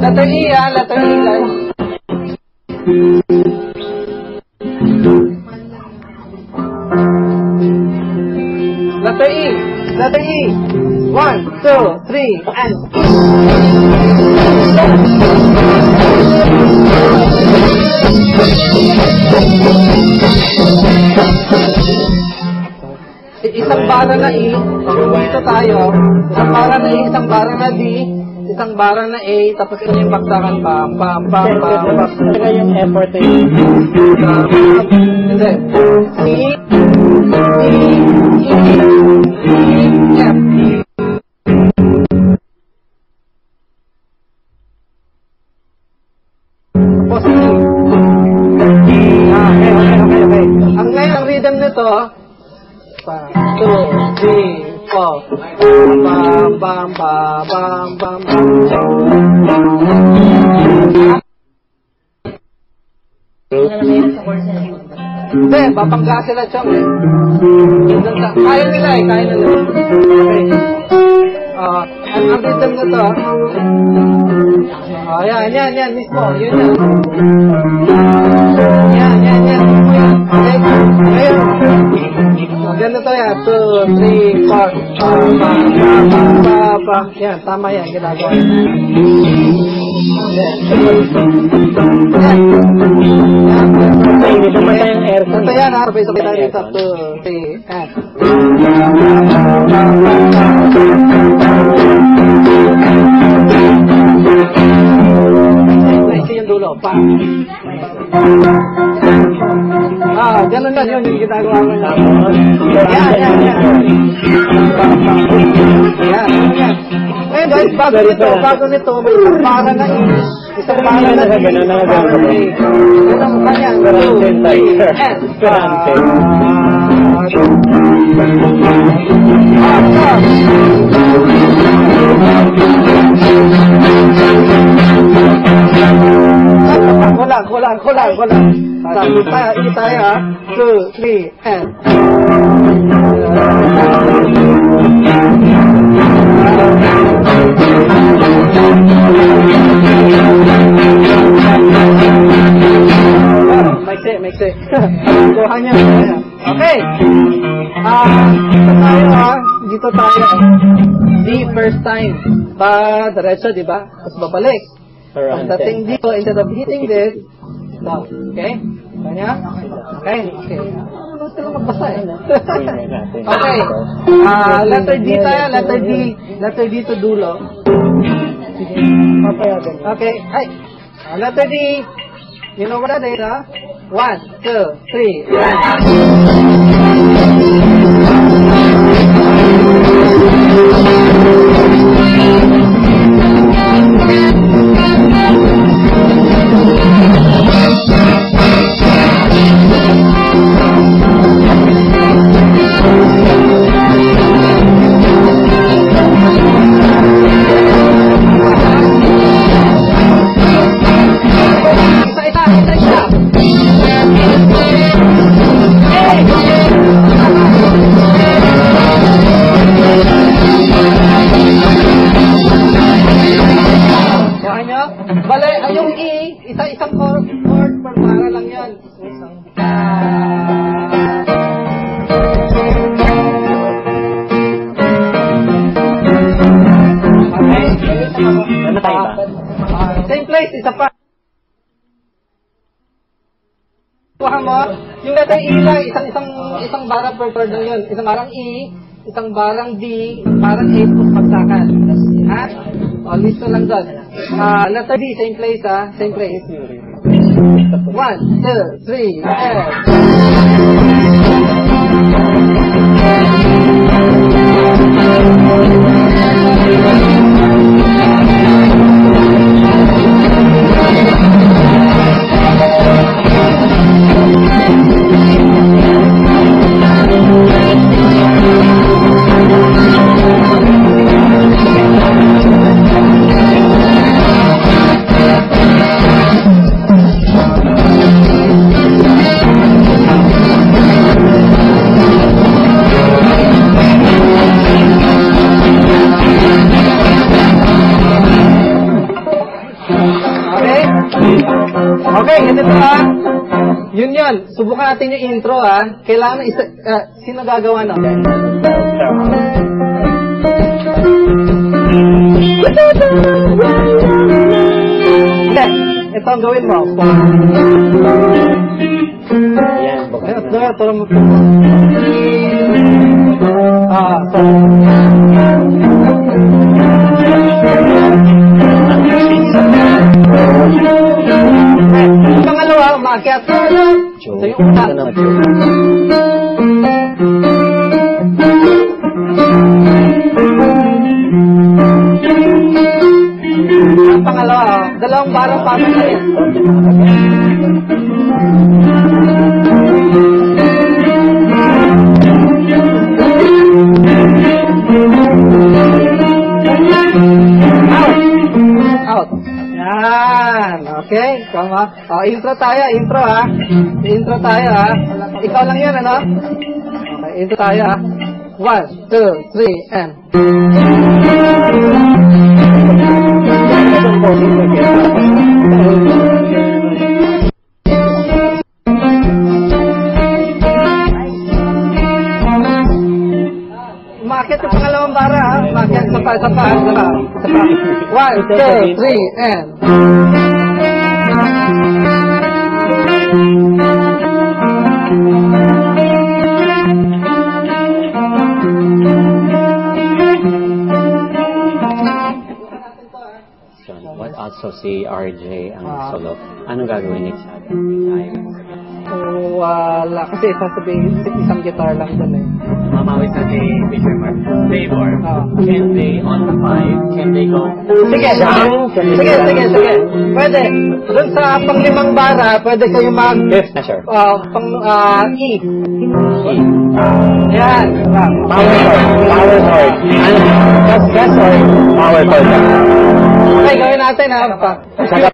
Letter E, letter E, guys. Letter E. Letter E. 1, 2, 3, and... Isang bara na E, dito tayo. Isang bara na E, isang bara na D, isang bara na A, tapos ito yung baksakan, pam, pam, pam, pam, pam. Saka yung effort eh. Hindi. E, F. Positive. Okay. Ang ngayon, ang rhythm nito, 2, 3, 4. Bam, bam, bam, bam, bam, bam. Hindi, babangga sila siyang eh. Kaya nila eh, kaya nila. Okay. Ang rhythm nito, yan, mismo. Yun yan. Yan, mismo yan. Okay? Ngayon. Ganito yan. 2, 3, 4. Yan, tama yan. Ginagawa yan. Dito pa tayong aircon. Ito yan, sabay-sabay tayo dito. 2, 3, and... Ito yung dulo. Pa. Ganun lang yun. Yung ginagawa ko na. Yan. Ngayon guys, bago nito, may isang para na E. Isang para na D. Isang para na A. Ganun pa yan. 2, 3, and... Kulang. Ini tayo ha. 2, 3, and... Maiksi. Kuha niya. Okay. Dito tayo. D first time. Diretso, di ba? Tapos babalik. Pagdating dito, instead of hitting this, stop. Okay? Kanya? Okay. Basta lang magbasa eh. Okay. Letter D tayo. Letter D to dulo. Okay. Ay. Letter D. You know what that is, huh? 1, 2, isang chord per para lang yan. Same place, isa pa. Kuha mo, yung letter E lang, isang bara per chord lang yun. Isang barang E, isang barang D, barang A, pagsakan. Ha? O, listo lang doon. Letter D, same place ha, same place. 1, 2, 3, Okay, ganito ha. Yun. Subukan natin yung intro ha. Kailangan sino gagawa na? Hindi. Ito ang gawin mo. Yan. Ito mo. Pangalawa, umakyat. So yung una. Ang pangalawa, dalawang barang pasok na rin. Out. Yan. Okay. Kama. Intro tayo. Intro ha. Intro tayo ha. Ikaw lang yan, ano? Okay. Intro tayo ha. 1, 2, 3, and... Umakit yung pangalawang bara ha. Umakit sa pa. 1, 2, 3, and... What also si RJ ang solo? Anong gagawin next natin? Wala. Kasi isang guitar lang dun eh. Mamawit sa Fisher Mark. Flavor. Can they on the 5? Can they go? Sige. Pwede. Doon sa pang-5 bara, pwede kayo mag... Fifth na sure. E. E. Yan. Power chord. Gas or power chord? Okay, gawin natin ha. Saka